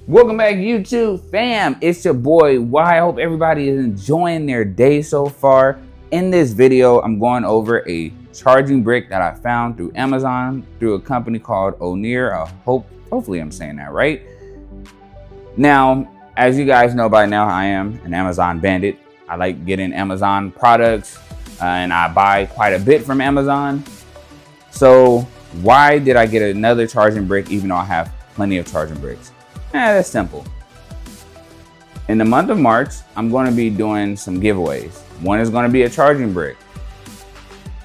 Welcome back, YouTube fam. It's your boy Y. I hope everybody is enjoying their day so far. In this video, I'm going over a charging brick that I found through Amazon through a company called O'Near. Hopefully I'm saying that right. Now, as you guys know by now, I am an Amazon bandit. I like getting Amazon products and I buy quite a bit from Amazon. So why did I get another charging brick even though I have plenty of charging bricks? That's simple. In the month of March, I'm going to be doing some giveaways. One is going to be a charging brick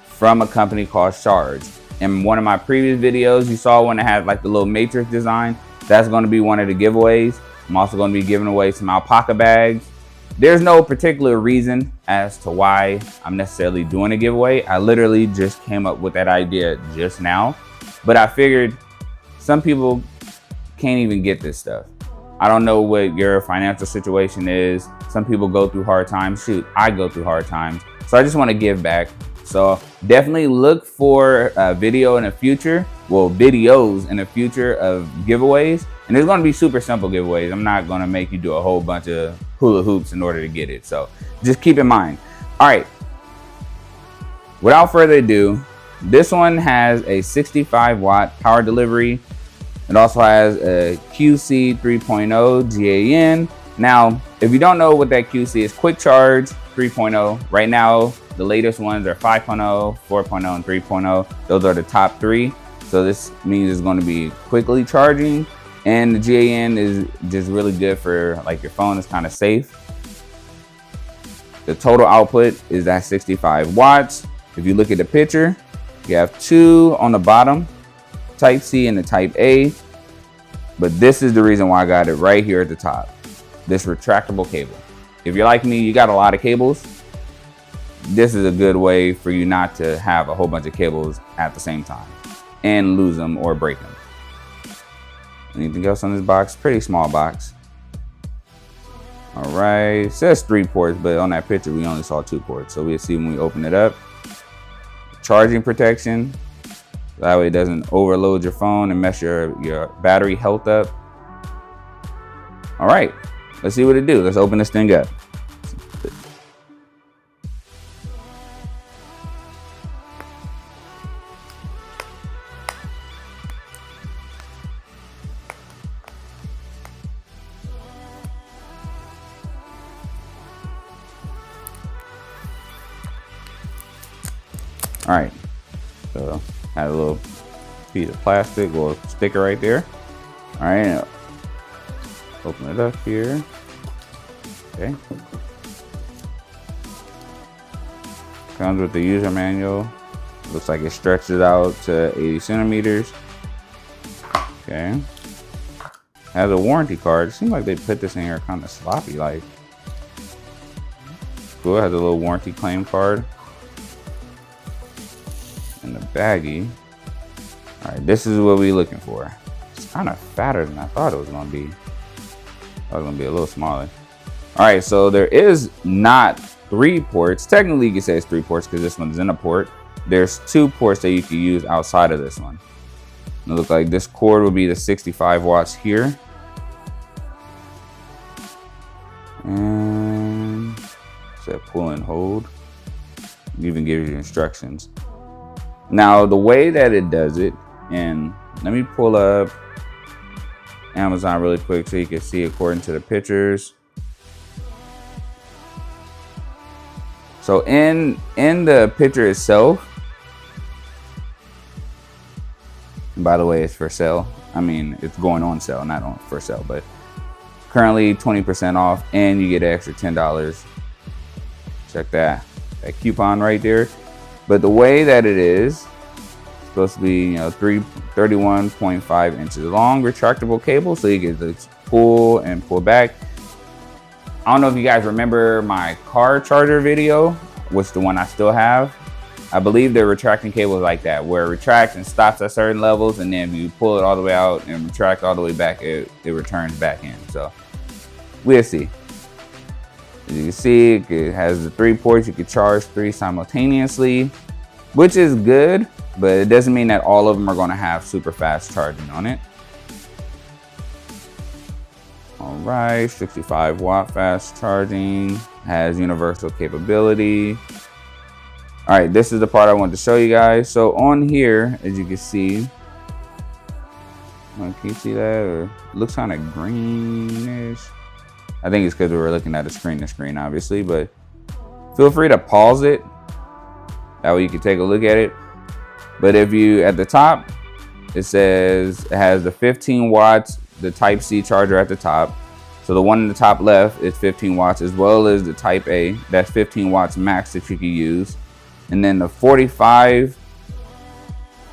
from a company called Charge. In one of my previous videos, you saw one that had like the little matrix design. That's going to be one of the giveaways. I'm also going to be giving away some alpaca bags. There's no particular reason as to why I'm necessarily doing a giveaway. I literally just came up with that idea just now, but I figured some people can't even get this stuff. I don't know what your financial situation is. Some people go through hard times. Shoot, I go through hard times. So I just want to give back. So definitely look for a video in the future. Well, videos in the future of giveaways. And it's going to be super simple giveaways. I'm not going to make you do a whole bunch of hula hoops in order to get it. So just keep in mind. All right. Without further ado, this one has a 65 watt power delivery. It also has a QC 3.0 GAN. Now, if you don't know what that QC is, quick charge 3.0. Right now, the latest ones are 5.0, 4.0, and 3.0. Those are the top three. So this means it's going to be quickly charging. And the GAN is just really good for like your phone. It's kind of safe. The total output is at 65 watts. If you look at the picture, you have two on the bottom, Type C and the Type A. But this is the reason why I got it right here at the top. This retractable cable. If you're like me, you got a lot of cables. This is a good way for you not to have a whole bunch of cables at the same time and lose them or break them. Anything else on this box? Pretty small box. All right, it says 3 ports, but on that picture we only saw 2 ports. So we'll see when we open it up. Charging protection. That way it doesn't overload your phone and mess your battery health up. All right, let's see what it do. Let's open this thing up. All right, so had a little piece of plastic or sticker right there. All right, open it up here. Okay. Comes with the user manual. Looks like it stretches out to 80 centimeters. Okay. Has a warranty card. It seems like they put this in here kind of sloppy like. Cool, it has a little warranty claim card. And the baggie. All right, this is what we're looking for. It's kind of fatter than I thought it was gonna be. I was gonna be a little smaller. All right, so there is not 3 ports. Technically, you can say it's 3 ports because this one's in a port. There's 2 ports that you can use outside of this one. It looks like this cord will be the 65 watts here. And it said pull and hold. It even gives you instructions. Now, the way that it does it, and let me pull up Amazon really quick so you can see according to the pictures. So in the picture itself, by the way, it's for sale. I mean, it's going on sale, not on for sale, but currently 20% off and you get an extra $10. Check that coupon right there. But the way that it is, it's supposed to be, 31.5 inches long, retractable cable, so you can pull and pull back. I don't know if you guys remember my car charger video, which the one I still have. I believe the retracting cable is like that, where it retracts and stops at certain levels, and then if you pull it all the way out and retract all the way back, it returns back in. So we'll see. As you can see, it has the 3 ports. You can charge 3 simultaneously, which is good, but it doesn't mean that all of them are going to have super fast charging on it. All right, 65 watt fast charging, has universal capability. All right, this is the part I wanted to show you guys. So on here, as you can see, can you see that? Or it looks kind of greenish. I think it's because we were looking at a screen to screen, obviously, but feel free to pause it. That way you can take a look at it. But if you, at the top, it says it has the 15 watts, the Type C charger at the top. So the one in the top left is 15 watts, as well as the Type A. That's 15 watts max that you can use. And then the 45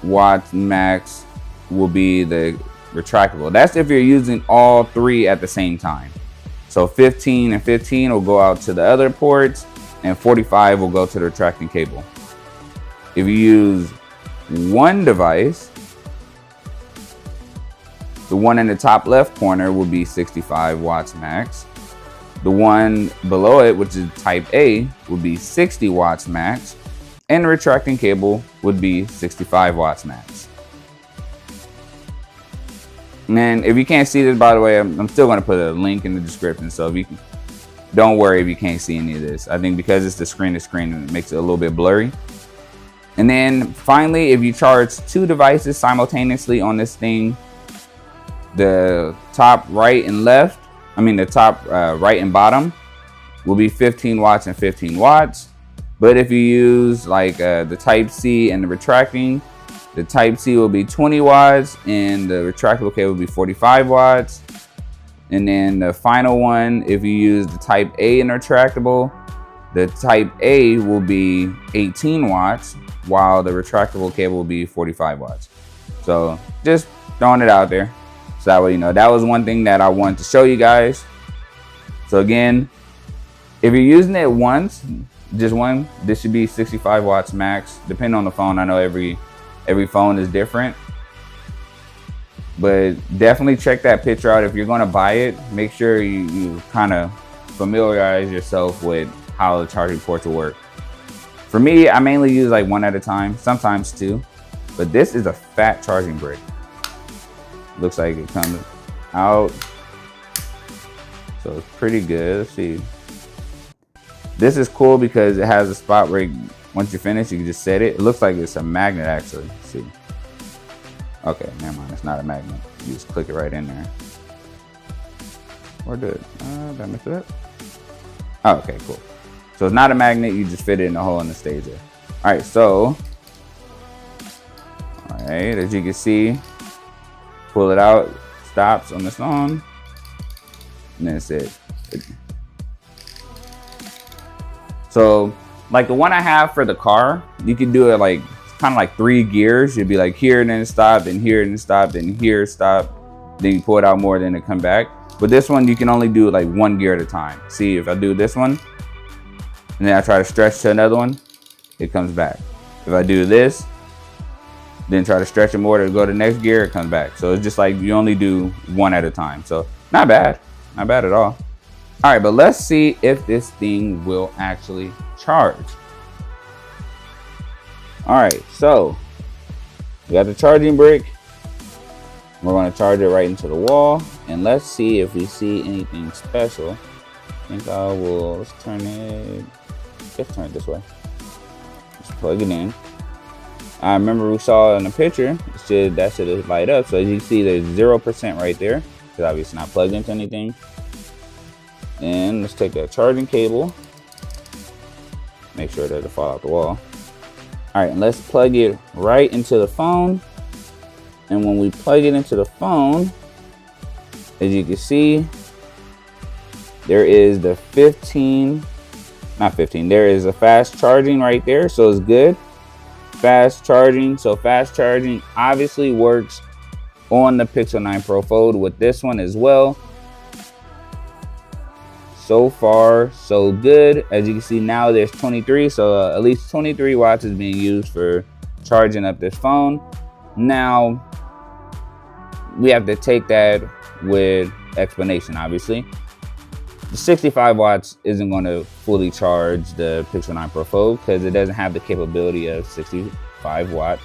watts max will be the retractable. That's if you're using all three at the same time. So 15 and 15 will go out to the other ports, and 45 will go to the retracting cable. If you use one device, the one in the top left corner will be 65 watts max. The one below it, which is Type A, would be 60 watts max. And the retracting cable would be 65 watts max. And then if you can't see this, by the way, I'm still going to put a link in the description. So if you can, don't worry if you can't see any of this. I think because it's the screen to screen, it makes it a little bit blurry. And then finally, if you charge two devices simultaneously on this thing, the top right and left, the top right and bottom will be 15 watts and 15 watts. But if you use like the Type C and the retracting, the Type C will be 20 watts and the retractable cable will be 45 watts. And then the final one, if you use the Type A and retractable, the Type A will be 18 watts, while the retractable cable will be 45 watts. So just throwing it out there. So that way you know. That was one thing that I wanted to show you guys. So again, if you're using it once, just one, this should be 65 watts max, depending on the phone. I know every phone is different, but definitely check that picture out. If you're going to buy it, make sure you kind of familiarize yourself with how the charging ports will work. For me, I mainly use like one at a time, sometimes two, but this is a fat charging brick. Looks like it comes out, so it's pretty good. Let's see. This is cool because it has a spot where once you finish, you can just set it. It looks like it's a magnet actually. Let's see. Okay, never mind. It's not a magnet. You just click it right in there. Or did I mess it up? Oh, okay, cool. So it's not a magnet. You just fit it in the hole and it stays there. All right, so all right, as you can see, pull it out, stops on this on, and then it's it. So like the one I have for the car, you can do it like kind of like 3 gears. You'd be like here and then stop, then here and then stop, then here stop, then you pull it out more, then it come back. But this one you can only do like 1 gear at a time. See, if I do this one and then I try to stretch to another one, it comes back. If I do this, then try to stretch it more to go to the next gear, it comes back. So it's just like you only do 1 at a time. So not bad at all. All right, but let's see if this thing will actually charge. All right, so we got the charging brick. We're going to charge it right into the wall, and let's see if we see anything special. I think I will. Let's turn it this way. Let's plug it in. I remember we saw in the picture that should light up. So as you can see, there's 0% right there because obviously not plugged into anything. And let's take that charging cable. Make sure it doesn't fall out the wall. All right, and let's plug it right into the phone. And when we plug it into the phone, as you can see, there is the there is a fast charging right there, so it's good. Fast charging, so fast charging obviously works on the Pixel 9 Pro Fold with this one as well. So far, so good. As you can see now, there's 23, so at least 23 watts is being used for charging up this phone. Now, we have to take that with explanation, obviously. The 65 watts isn't going to fully charge the Pixel 9 Pro Fold because it doesn't have the capability of 65 watt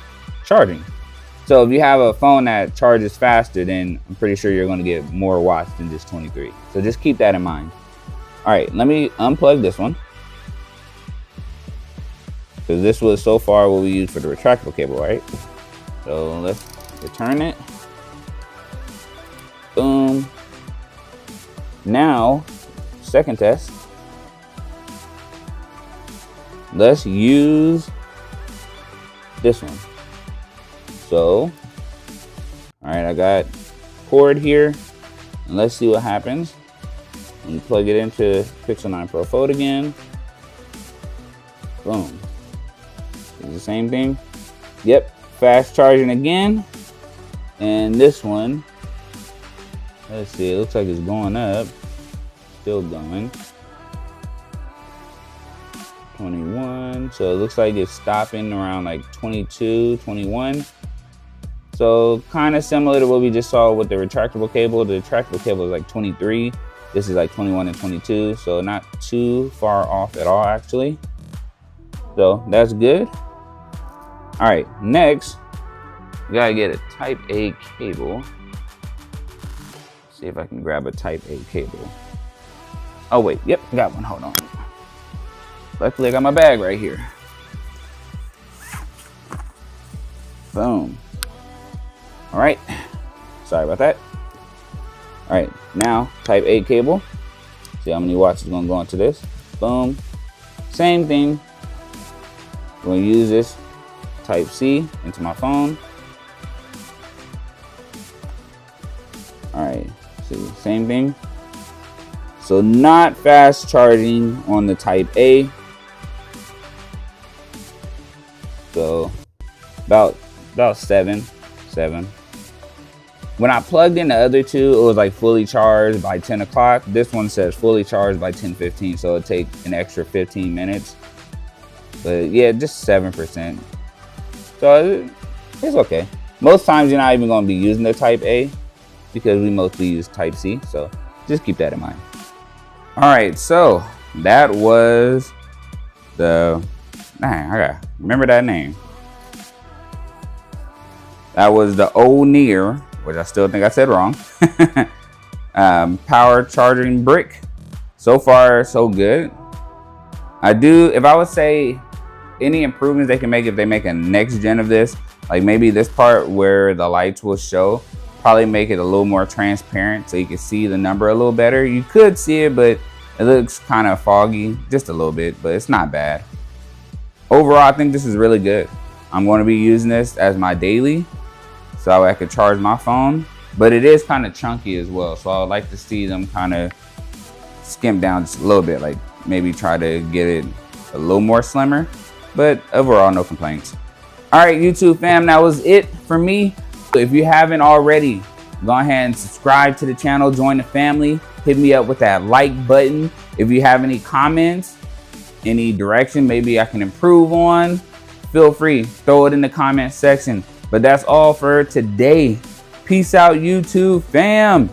charging. So if you have a phone that charges faster, then I'm pretty sure you're going to get more watts than just 23. So just keep that in mind. All right, let me unplug this one, because this was so far what we used for the retractable cable, right? So let's return it. Boom. Now, second test. Let's use this one. So, all right, I got cord here, and let's see what happens. And plug it into Pixel 9 Pro Fold again. Boom. It's the same thing. Yep, fast charging again. And this one, let's see, it looks like it's going up. Still going. 21, so it looks like it's stopping around like 22, 21. So kind of similar to what we just saw with the retractable cable. The retractable cable is like 23. This is like 21 and 22, so not too far off at all actually. So that's good. All right, next, we gotta get a Type A cable. Let's see if I can grab a Type A cable. Oh wait, yep, got one, hold on. Luckily I got my bag right here. Boom. All right, sorry about that. All right, now Type A cable. See how many watts is gonna go into this. Boom, same thing. We're gonna use this Type C into my phone. All right, see, same thing. So not fast charging on the Type A. So about 7. When I plugged in the other two, it was like fully charged by 10 o'clock. This one says fully charged by 10:15, so it'll take an extra 15 minutes. But yeah, just 7%. So it's okay. Most times you're not even gonna be using the Type A because we mostly use Type C, so just keep that in mind. All right, so that was the, I gotta remember that name. That was the O'Near, which I still think I said wrong. Power charging brick. So far, so good. If I would say any improvements they can make, if they make a next gen of this, like maybe this part where the lights will show, probably make it a little more transparent so you can see the number a little better. You could see it, but it looks kind of foggy, just a little bit, but it's not bad. Overall, I think this is really good. I'm going to be using this as my daily, so I could charge my phone, but it is kind of chunky as well. So I would like to see them kind of skimp down just a little bit, like maybe try to get it a little more slimmer, but overall, no complaints. All right, YouTube fam, that was it for me. If you haven't already, go ahead and subscribe to the channel, join the family, hit me up with that like button. If you have any comments, any direction maybe I can improve on, feel free, throw it in the comment section. But that's all for today. Peace out, YouTube fam.